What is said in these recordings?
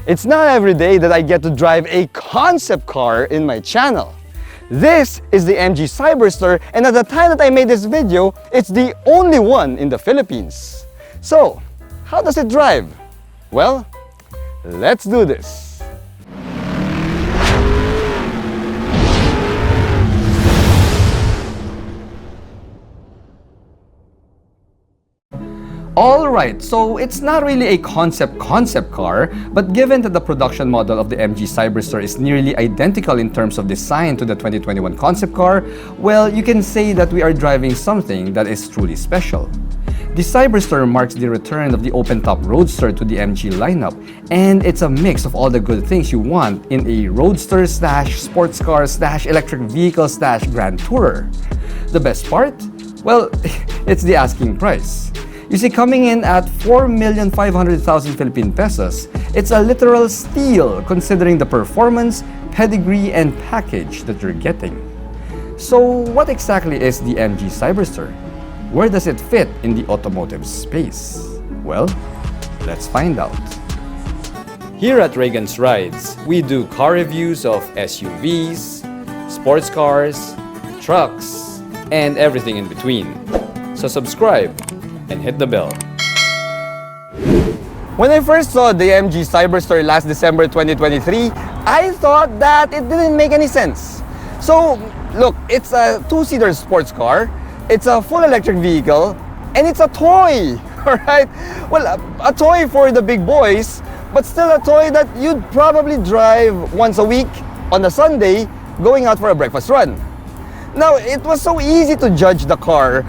It's not every day that I get to drive a concept car in my channel. This is the MG Cyberster, and at the time that I made this video, it's the only one in the Philippines. So, how does it drive? Well, let's do this. Alright, so it's not really a concept car, but given that the production model of the MG Cyberster is nearly identical in terms of design to the 2021 concept car, well, you can say that we are driving something that is truly special. The Cyberster marks the return of the open-top Roadster to the MG lineup, and it's a mix of all the good things you want in a Roadster / sports car / electric vehicle / Grand Tourer. The best part? Well, it's the asking price. You see, coming in at 4,500,000 Philippine pesos, it's a literal steal considering the performance, pedigree, and package that you're getting. So what exactly is the MG Cyberster? Where does it fit in the automotive space? Well, let's find out. Here at Reygan's Rides, we do car reviews of SUVs, sports cars, trucks, and everything in between. So subscribe and hit the bell. When I first saw the MG Cyberster last December 2023, I thought that it didn't make any sense. So, look, it's a two-seater sports car, it's a full electric vehicle, and it's a toy, alright? Well, a toy for the big boys, but still a toy that you'd probably drive once a week on a Sunday going out for a breakfast run. Now, it was so easy to judge the car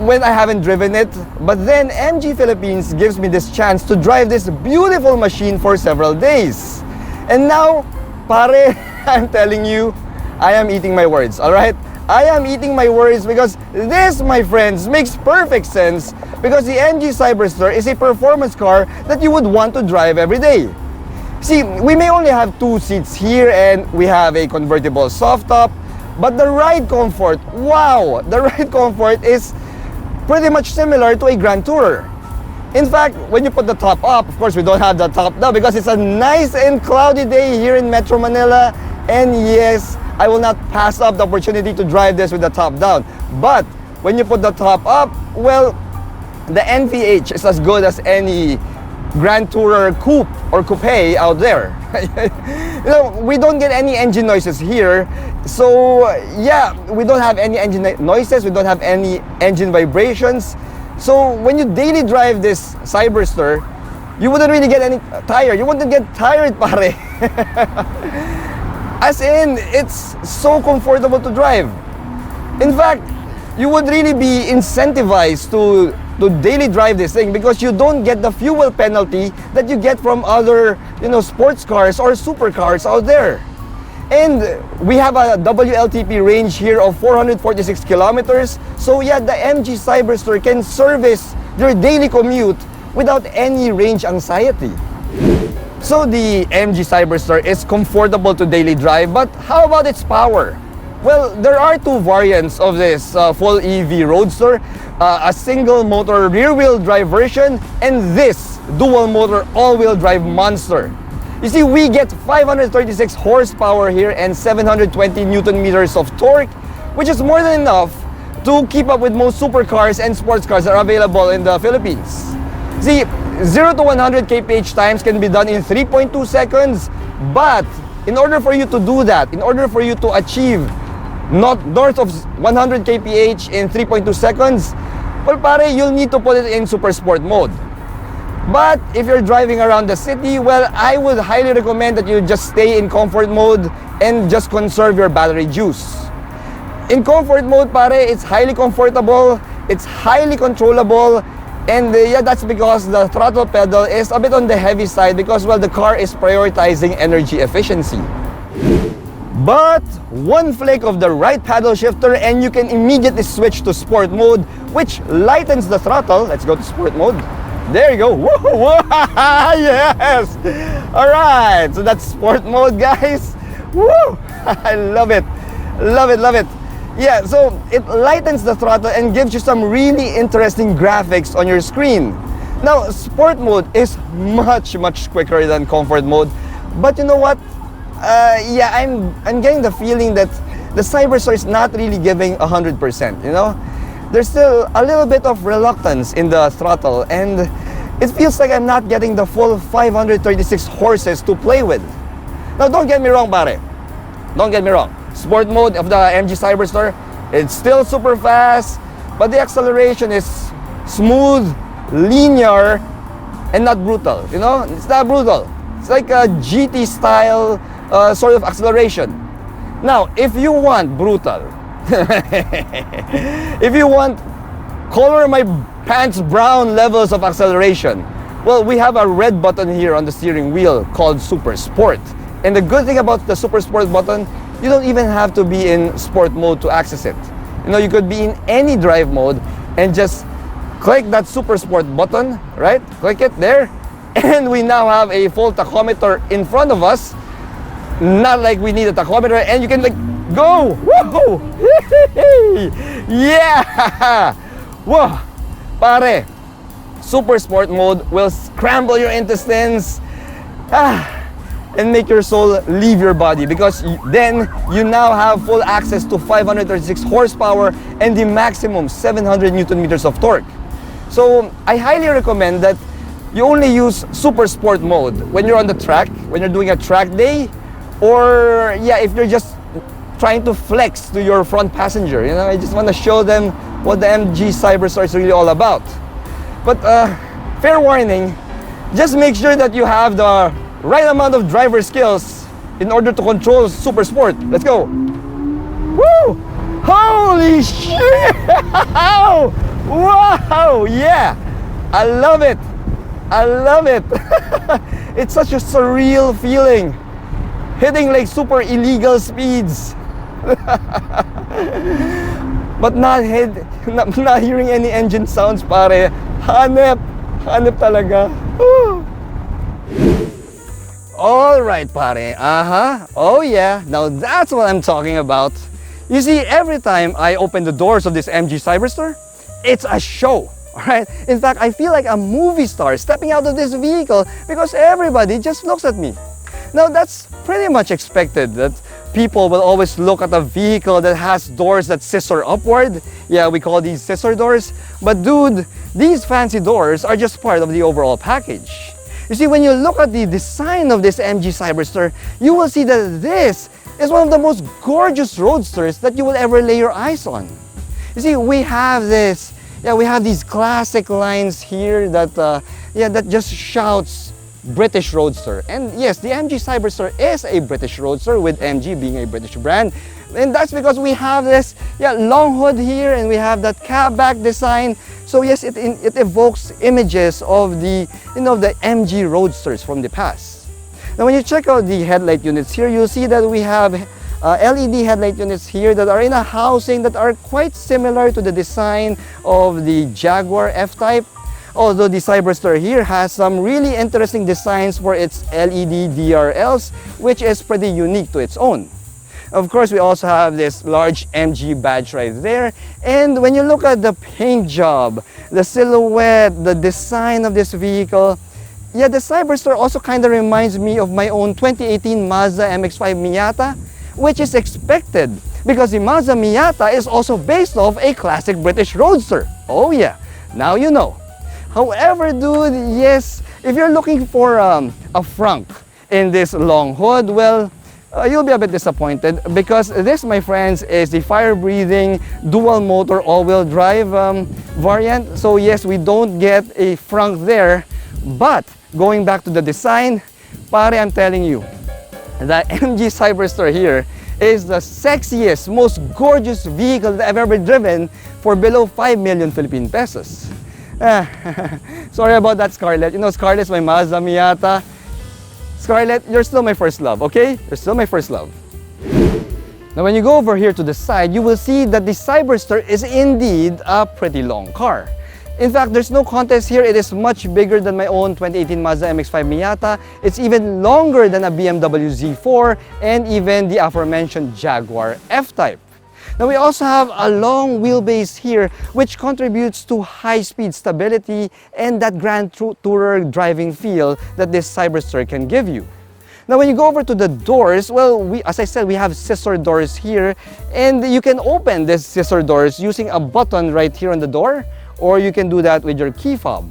when I haven't driven it, but then MG Philippines gives me this chance to drive this beautiful machine for several days. And now, pare, I'm telling you, I am eating my words, alright? I am eating my words because this, my friends, makes perfect sense because the MG Cyberster is a performance car that you would want to drive every day. See, we may only have two seats here and we have a convertible soft top, but the ride comfort, wow, the ride comfort is pretty much similar to a Grand Tourer. In fact, when you put the top up, of course we don't have the top now because it's a nice and cloudy day here in Metro Manila, and yes, I will not pass up the opportunity to drive this with the top down. But when you put the top up, well, the NVH is as good as any Grand Tourer coupe or coupe out there. You know, we don't get any engine noises here. So yeah, we don't have any engine noises, we don't have any engine vibrations. So when you daily drive this Cyberster, you wouldn't really get any tired. You wouldn't get tired, pare. As in, it's so comfortable to drive. In fact, you would really be incentivized to daily drive this thing because you don't get the fuel penalty that you get from other, sports cars or supercars out there. And we have a WLTP range here of 446 kilometers. So yeah, the MG Cyberster can service your daily commute without any range anxiety. So the MG Cyberster is comfortable to daily drive, but how about its power? Well, there are two variants of this full EV Roadster, a single motor rear-wheel drive version and this dual motor all-wheel drive monster. You see, we get 536 horsepower here and 720 Newton meters of torque, which is more than enough to keep up with most supercars and sports cars that are available in the Philippines. See, 0 to 100 kph times can be done in 3.2 seconds, but in order for you to do that, in order for you to achieve not north of 100 kph in 3.2 seconds, well, pare, you'll need to put it in super sport mode. But if you're driving around the city, well, I would highly recommend that you just stay in comfort mode and just conserve your battery juice. In comfort mode, pare, it's highly comfortable, it's highly controllable, and yeah, that's because the throttle pedal is a bit on the heavy side because, well, the car is prioritizing energy efficiency. But one flick of the right paddle shifter and you can immediately switch to sport mode, which lightens the throttle. Let's go to sport mode. There you go. Woo! Yes! Alright, so that's sport mode, guys. Woo! I love it. Love it, love it. Yeah, so it lightens the throttle and gives you some really interesting graphics on your screen. Now, sport mode is much quicker than comfort mode. But you know what? Yeah, I'm getting the feeling that the Cyberster is not really giving 100%, you know? There's still a little bit of reluctance in the throttle, and it feels like I'm not getting the full 536 horses to play with. Now, don't get me wrong, pare. Don't get me wrong. Sport mode of the MG Cyberster, it's still super fast, but the acceleration is smooth, linear, and not brutal, you know? It's not brutal. It's like a GT style sort of acceleration. Now, if you want brutal, if you want color my pants brown levels of acceleration, well, we have a red button here on the steering wheel called Super Sport. And the good thing about the Super Sport button, you don't even have to be in sport mode to access it. You know, you could be in any drive mode and just click that Super Sport button, right? Click it there, and we now have a full tachometer in front of us. Not like we need a tachometer, and you can like go. Whoa! Yeah! Whoa! Pare, Super Sport mode will scramble your intestines and make your soul leave your body, because then you now have full access to 536 horsepower and the maximum 700 Newton meters of torque. So I highly recommend that you only use Super Sport mode when you're on the track, when you're doing a track day, or yeah, if you're just trying to flex to your front passenger. You know, I just want to show them what the MG Cyberster is really all about. But fair warning, just make sure that you have the right amount of driver skills in order to control Super Sport. Let's go. Woo! Holy shit! Wow! Yeah! I love it! I love it! It's such a surreal feeling. Hitting like super illegal speeds. But not hearing any engine sounds, pare. Hanep talaga. Alright, pare. Oh yeah, now that's what I'm talking about. You see, every time I open the doors of this MG Cyberster, it's a show. Alright? In fact, I feel like a movie star stepping out of this vehicle because everybody just looks at me. Now, that's pretty much expected, that people will always look at a vehicle that has doors that scissor upward. Yeah, we call these scissor doors. But dude, these fancy doors are just part of the overall package. You see, when you look at the design of this MG Cyberster, you will see that this is one of the most gorgeous roadsters that you will ever lay your eyes on. You see, we have these classic lines here that, that just shouts British Roadster. And yes, the MG Cyberster is a British Roadster, with MG being a British brand. And that's because we have this long hood here, and we have that cab back design. So yes, it evokes images of the MG Roadsters from the past. Now when you check out the headlight units here, you'll see that we have LED headlight units here that are in a housing that are quite similar to the design of the Jaguar F-Type. Although the Cyberster here has some really interesting designs for its LED DRLs, which is pretty unique to its own. Of course, we also have this large MG badge right there. And when you look at the paint job, the silhouette, the design of this vehicle, yeah, the Cyberster also kind of reminds me of my own 2018 Mazda MX-5 Miata, which is expected because the Mazda Miata is also based off a classic British Roadster. Oh yeah, now you know. However, dude, yes, if you're looking for a frunk in this long hood, well, you'll be a bit disappointed because this, my friends, is the fire-breathing dual-motor all-wheel drive variant. So yes, we don't get a frunk there, but going back to the design, pare, I'm telling you, the MG Cyberster here is the sexiest, most gorgeous vehicle that I've ever driven for below 5 million Philippine pesos. Sorry about that, Scarlett. You know, Scarlett's my Mazda Miata. Scarlett, you're still my first love, okay? You're still my first love. Now, when you go over here to the side, you will see that the Cyberster is indeed a pretty long car. In fact, there's no contest here. It is much bigger than my own 2018 Mazda MX-5 Miata. It's even longer than a BMW Z4 and even the aforementioned Jaguar F-Type. Now we also have a long wheelbase here, which contributes to high-speed stability and that Grand Tourer driving feel that this Cyberster can give you. Now when you go over to the doors, well, as I said, we have scissor doors here, and you can open these scissor doors using a button right here on the door, or you can do that with your key fob.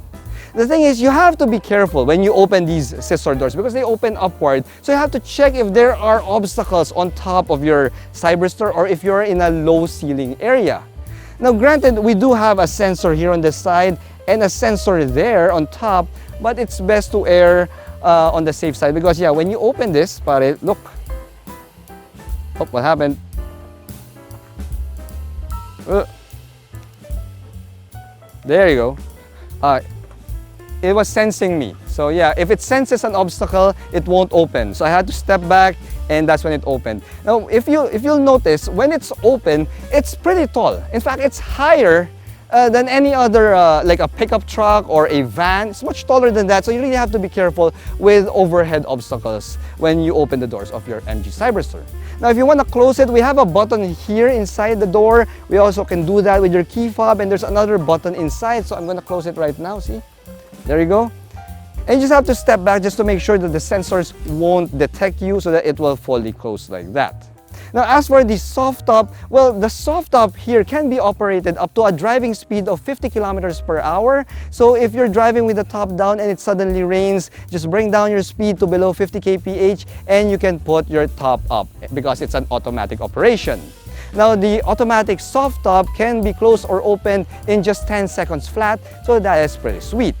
The thing is, you have to be careful when you open these scissor doors because they open upward. So you have to check if there are obstacles on top of your Cyberster or if you're in a low ceiling area. Now granted, we do have a sensor here on the side and a sensor there on top, but it's best to err on the safe side because yeah, when you open this, pare, look. Oh, what happened? There you go. It was sensing me. So yeah, if it senses an obstacle, it won't open. So I had to step back and that's when it opened. Now, if you'll notice, when it's open, it's pretty tall. In fact, it's higher than any other, like a pickup truck or a van. It's much taller than that. So you really have to be careful with overhead obstacles when you open the doors of your MG Cyberster. Now, if you want to close it, we have a button here inside the door. We also can do that with your key fob, and there's another button inside. So I'm going to close it right now, see? There you go. And you just have to step back just to make sure that the sensors won't detect you so that it will fully close like that. Now, as for the soft top, well, the soft top here can be operated up to a driving speed of 50 kilometers per hour. So if you're driving with the top down and it suddenly rains, just bring down your speed to below 50 kph and you can put your top up because it's an automatic operation. Now, the automatic soft top can be closed or opened in just 10 seconds flat, so that is pretty sweet.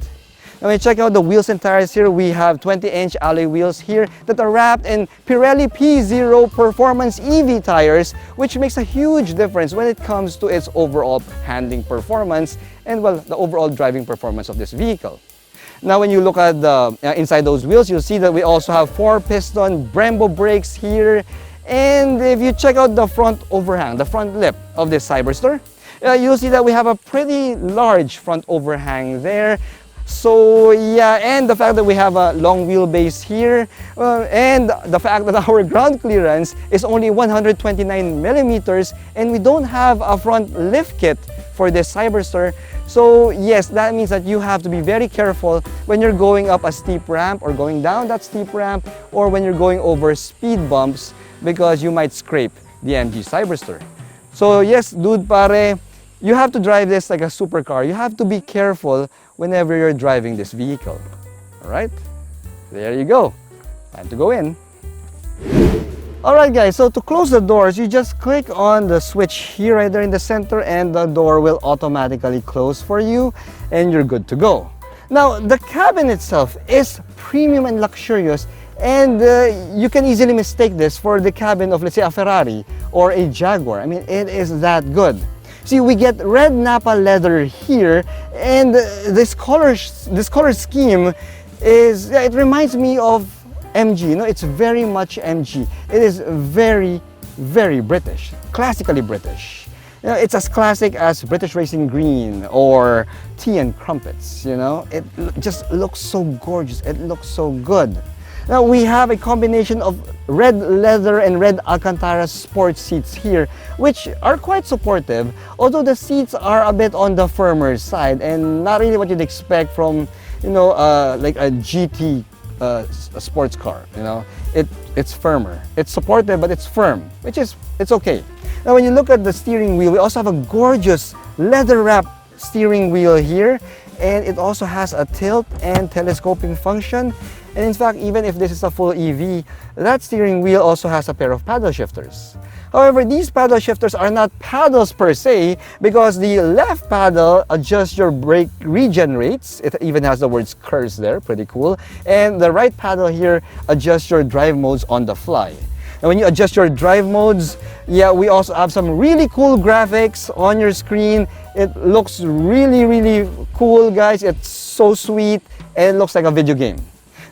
Now, when you check out the wheels and tires here, we have 20-inch alloy wheels here that are wrapped in Pirelli P0 Performance EV tires, which makes a huge difference when it comes to its overall handling performance and, well, the overall driving performance of this vehicle. Now, when you look at the inside those wheels, you'll see that we also have 4-piston Brembo brakes here. And if you check out the front overhang, the front lip of this Cyberster, you'll see that we have a pretty large front overhang there. So yeah, and the fact that we have a long wheelbase here, and the fact that our ground clearance is only 129 millimeters, and we don't have a front lift kit for this Cyberster. So yes, that means that you have to be very careful when you're going up a steep ramp or going down that steep ramp, or when you're going over speed bumps, because you might scrape the MG Cyberster. So yes, dude pare, you have to drive this like a supercar. You have to be careful whenever you're driving this vehicle. All right, there you go. Time to go in. All right, guys, so to close the doors, you just click on the switch here right there in the center and the door will automatically close for you and you're good to go. Now, the cabin itself is premium and luxurious, and you can easily mistake this for the cabin of, let's say, a Ferrari or a Jaguar. I mean, it is that good. See, we get red Napa leather here, and this color scheme is, yeah, it reminds me of MG. You know, it's very much MG. It is very, very British, classically British. You know, it's as classic as British Racing Green or Tea and Crumpets. You know, it just looks so gorgeous. It looks so good. Now, we have a combination of red leather and red Alcantara sport seats here, which are quite supportive, although the seats are a bit on the firmer side and not really what you'd expect from, you know, like a GT sports car. You know, it's firmer. It's supportive, but it's firm, which is, it's okay. Now, when you look at the steering wheel, we also have a gorgeous leather-wrapped steering wheel here, and it also has a tilt and telescoping function. And in fact, even if this is a full EV, that steering wheel also has a pair of paddle shifters. However, these paddle shifters are not paddles per se, because the left paddle adjusts your brake regen rates. It even has the words curse there, pretty cool. And the right paddle here adjusts your drive modes on the fly. And when you adjust your drive modes, yeah, we also have some really cool graphics on your screen. It looks really, really cool, guys. It's so sweet, and it looks like a video game.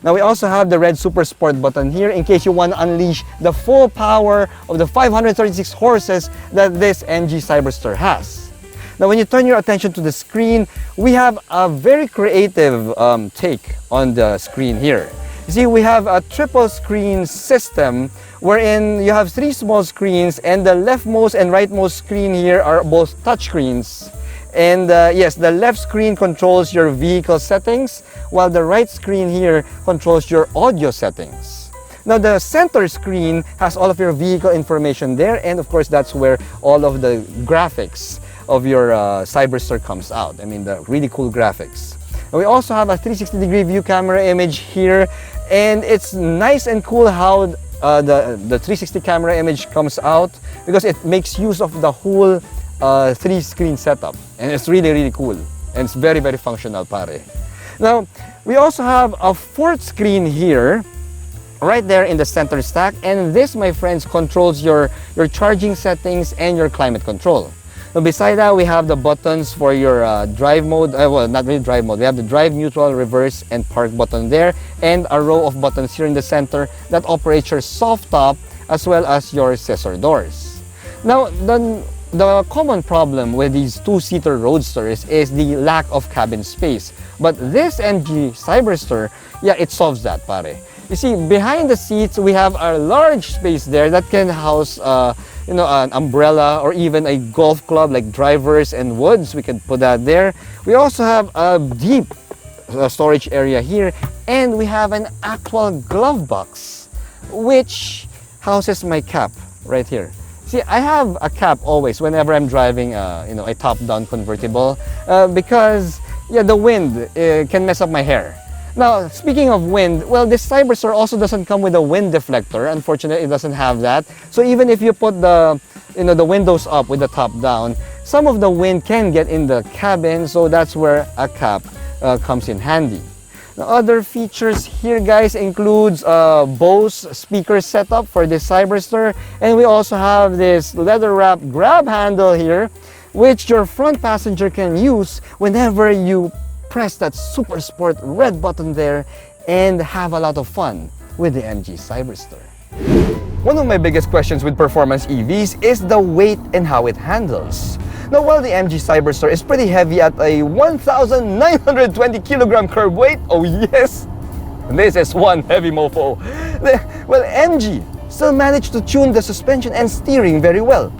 Now, we also have the red Super Sport button here in case you want to unleash the full power of the 536 horses that this MG Cyberster has. Now, when you turn your attention to the screen, we have a very creative take on the screen here. You see, we have a triple screen system wherein you have 3 small screens, and the leftmost and rightmost screen here are both touch screens. And yes, the left screen controls your vehicle settings, while the right screen here controls your audio settings. Now the center screen has all of your vehicle information there, and of course that's where all of the graphics of your Cyberster comes out. I mean, the really cool graphics. And we also have a 360-degree view camera image here, and it's nice and cool how the 360 camera image comes out, because it makes use of the whole 3-screen setup, and it's really cool, and it's very functional, pare. Now we also have a 4th screen here right there in the center stack, and this, my friends, controls your charging settings and your climate control. Now beside that, we have the buttons for your drive mode, well, not really drive mode, we have the drive, neutral, reverse, and park button there, and a row of buttons here in the center that operates your soft top as well as your scissor doors. Now the common problem with these 2-seater Roadsters is the lack of cabin space. But this MG Cyberster, yeah, it solves that, pare. You see, behind the seats, we have a large space there that can house, you know, an umbrella or even a golf club like drivers and woods. We can put that there. We also have a deep storage area here, and we have an actual glove box, which houses my cap right here. See, I have a cap always whenever I'm driving, you know, a top-down convertible, because yeah, the wind can mess up my hair. Now, speaking of wind, well, this Cyberster also doesn't come with a wind deflector. Unfortunately, it doesn't have that. So even if you put the, you know, the windows up with the top down, some of the wind can get in the cabin. So that's where a cap comes in handy. The other features here, guys, includes Bose speaker setup for this Cyberster, and we also have this leather-wrapped grab handle here, which your front passenger can use whenever you press that super sport red button there and have a lot of fun with the MG Cyberster. One of my biggest questions with performance EVs is the weight and how it handles. Now, while the MG Cyberster is pretty heavy at a 1,920 kilogram curb weight, oh yes, this is one heavy mofo. Well, MG still managed to tune the suspension and steering very well.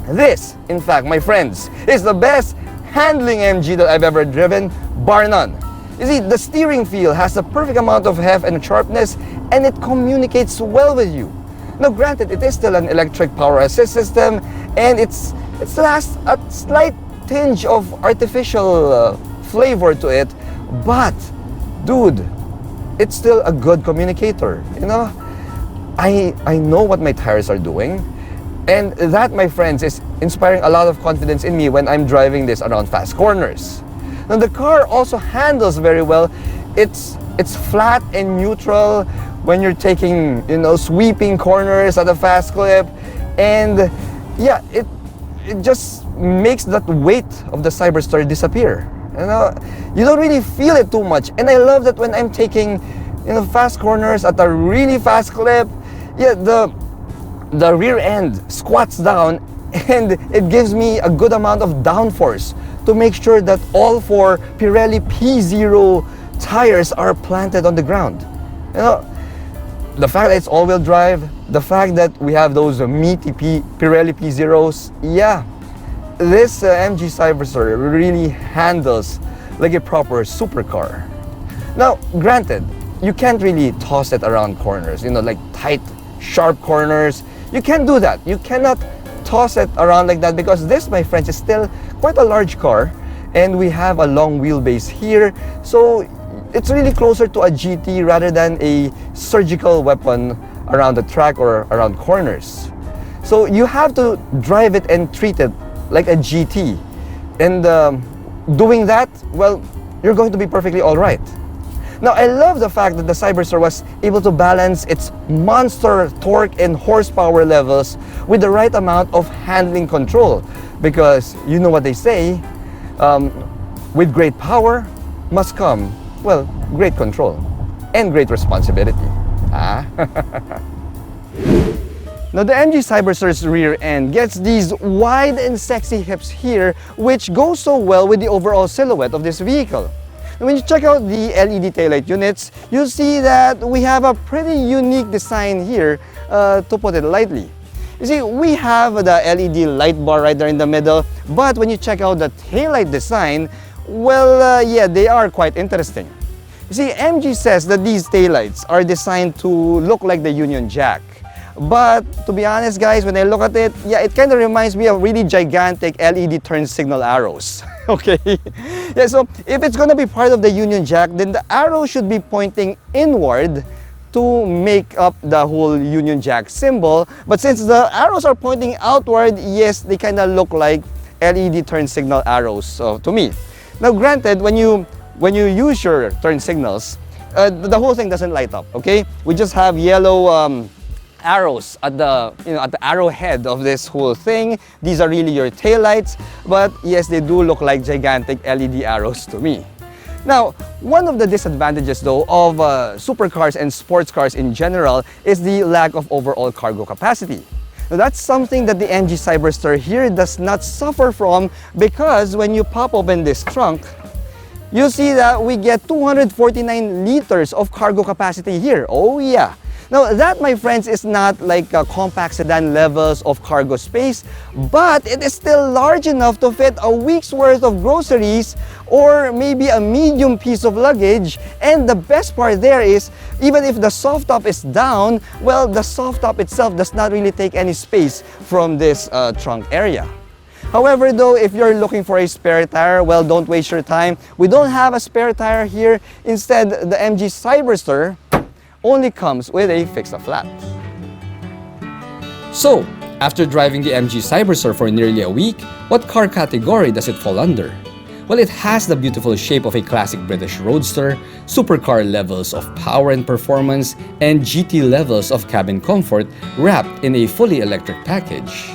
This, in fact, my friends, is the best handling MG that I've ever driven, bar none. You see, the steering feel has the perfect amount of heft and sharpness, and it communicates well with you. Now, granted, it is still an electric power assist system, and it has a slight tinge of artificial flavor to it, but dude, it's still a good communicator. You know, I know what my tires are doing, and that, my friends, is inspiring a lot of confidence in me when I'm driving this around fast corners. Now, the car also handles very well. It's flat and neutral when you're taking, you know, sweeping corners at a fast clip, and yeah, it just makes that weight of the Cyberster disappear. You know, you don't really feel it too much, and I love that when I'm taking, you know, fast corners at a really fast clip, yeah, the rear end squats down, and it gives me a good amount of downforce to make sure that all 4 Pirelli P0 tires are planted on the ground. You know, the fact that it's all-wheel drive, the fact that we have those meaty Pirelli P0s, yeah, this MG Cyberster really handles like a proper supercar. Now, granted, you can't really toss it around corners, you know, like tight, sharp corners. You can't do that. You cannot toss it around like that, because this, my friends, is still quite a large car, and we have a long wheelbase here, so it's really closer to a GT rather than a surgical weapon around the track or around corners. So you have to drive it and treat it like a GT, and doing that, well, you're going to be perfectly all right. Now, I love the fact that the Cyberster was able to balance its monster torque and horsepower levels with the right amount of handling control, because you know what they say, with great power must come, well, great control and great responsibility. Now, the MG Cyberster's rear end gets these wide and sexy hips here, which go so well with the overall silhouette of this vehicle. And when you check out the LED taillight units, you'll see that we have a pretty unique design here, to put it lightly. You see, we have the LED light bar right there in the middle, but when you check out the taillight design, well, yeah, they are quite interesting. You see, MG says that these taillights are designed to look like the Union Jack. But to be honest, guys, when I look at it, yeah, it kind of reminds me of really gigantic LED turn signal arrows. Okay? Yeah, so if it's going to be part of the Union Jack, then the arrow should be pointing inward to make up the whole Union Jack symbol. But since the arrows are pointing outward, yes, they kind of look like LED turn signal arrows to me. Now, granted, when you use your turn signals, the whole thing doesn't light up. Okay, we just have yellow arrows at the at the arrowhead of this whole thing. These are really your taillights, but yes, they do look like gigantic LED arrows to me. Now, one of the disadvantages though of supercars and sports cars in general is the lack of overall cargo capacity. Now, that's something that the MG Cyberster here does not suffer from, because when you pop open this trunk, you'll see that we get 249 liters of cargo capacity here. Oh yeah! Now that, my friends, is not like compact sedan levels of cargo space, but it is still large enough to fit a week's worth of groceries or maybe a medium piece of luggage. And the best part there is, even if the soft top is down, well, the soft top itself does not really take any space from this trunk area. However, though, if you're looking for a spare tire, well, don't waste your time. We don't have a spare tire here. Instead, the MG Cyberster only comes with a fix-a-flat. So, after driving the MG Cyberster for nearly a week, what car category does it fall under? Well, it has the beautiful shape of a classic British Roadster, supercar levels of power and performance, and GT levels of cabin comfort wrapped in a fully electric package.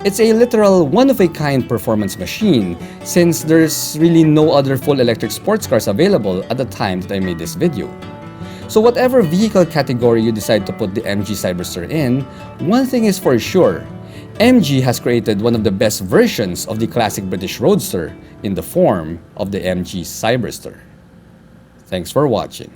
It's a literal one-of-a-kind performance machine, since there's really no other full electric sports cars available at the time that I made this video. So whatever vehicle category you decide to put the MG Cyberster in, one thing is for sure, MG has created one of the best versions of the classic British Roadster in the form of the MG Cyberster. Thanks for watching.